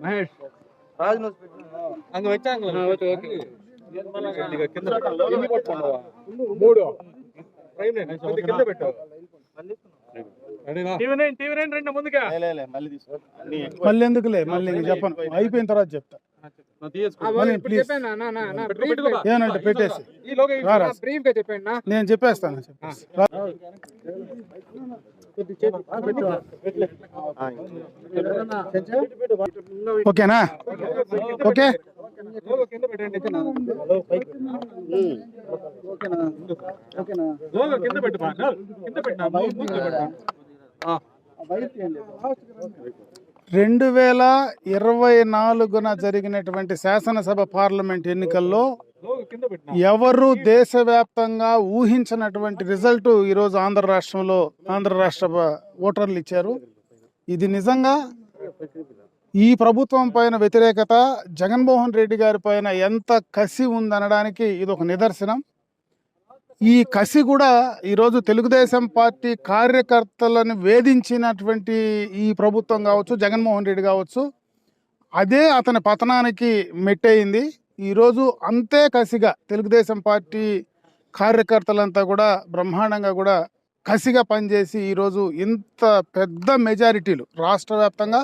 మహేష్ మళ్ళీ ఎందుకులే, మళ్ళీ చెప్పను, అయిపోయిన తర్వాత చెప్తా. ఏనంటే పెట్టేసి నేను చెప్పేస్తాను. ఓకేనా? ఓకే, రెండు 2024 జరిగినటువంటి శాసనసభ పార్లమెంట్ ఎన్నికల్లో ఎవరు దేశవ్యాప్తంగా ఊహించినటువంటి రిజల్ట్ ఈరోజు ఆంధ్ర రాష్ట్ర ఓటర్లు ఇచ్చారు. ఇది నిజంగా ఈ ప్రభుత్వం పైన వ్యతిరేకత, జగన్మోహన్ రెడ్డి గారి పైన ఎంత కసి ఉందనడానికి ఇది ఒక నిదర్శనం. ఈ కసి కూడా ఈరోజు తెలుగుదేశం పార్టీ కార్యకర్తలను వేధించినటువంటి ఈ ప్రభుత్వం కావచ్చు, జగన్మోహన్ రెడ్డి కావచ్చు, అదే అతని పతనానికి మెట్టయింది. ఈరోజు అంతే కసిగా తెలుగుదేశం పార్టీ కార్యకర్తలంతా కూడా బ్రహ్మాండంగా కూడా కసిగా పనిచేసి ఈరోజు ఇంత పెద్ద మెజారిటీలు రాష్ట్ర వ్యాప్తంగా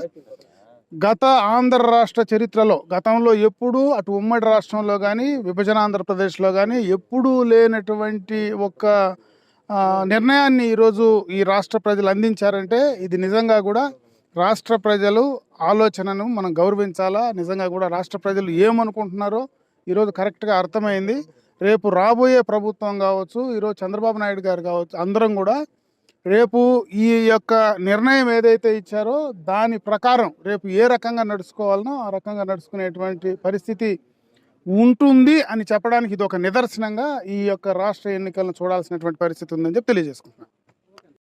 గత ఆంధ్ర రాష్ట్ర చరిత్రలో గతంలో ఎప్పుడూ అటు ఉమ్మడి రాష్ట్రంలో కానీ విభజన ఆంధ్రప్రదేశ్లో కానీ ఎప్పుడూ లేనటువంటి ఒక నిర్ణయాన్ని ఈరోజు ఈ రాష్ట్ర ప్రజలు అందించారంటే ఇది నిజంగా కూడా రాష్ట్ర ప్రజలు ఆలోచనను మనం గౌరవించాలా. నిజంగా కూడా రాష్ట్ర ప్రజలు ఏమనుకుంటున్నారో ఈరోజు కరెక్ట్గా అర్థమైంది. రేపు రాబోయే ప్రభుత్వం కావచ్చు, ఈరోజు చంద్రబాబు నాయుడు గారు కావచ్చు, అందరం కూడా రేపు ఈ యొక్క నిర్ణయం ఏదైతే ఇచ్చారో దాని ప్రకారం రేపు ఏ రకంగా నడుచుకోవాలనో ఆ రకంగా నడుచుకునేటువంటి పరిస్థితి ఉంటుంది అని చెప్పడానికి ఇది ఒక నిదర్శనంగా ఈ యొక్క రాష్ట్ర ఎన్నికలను చూడాల్సినటువంటి పరిస్థితి ఉందని చెప్పి తెలియజేసుకుంటున్నాను.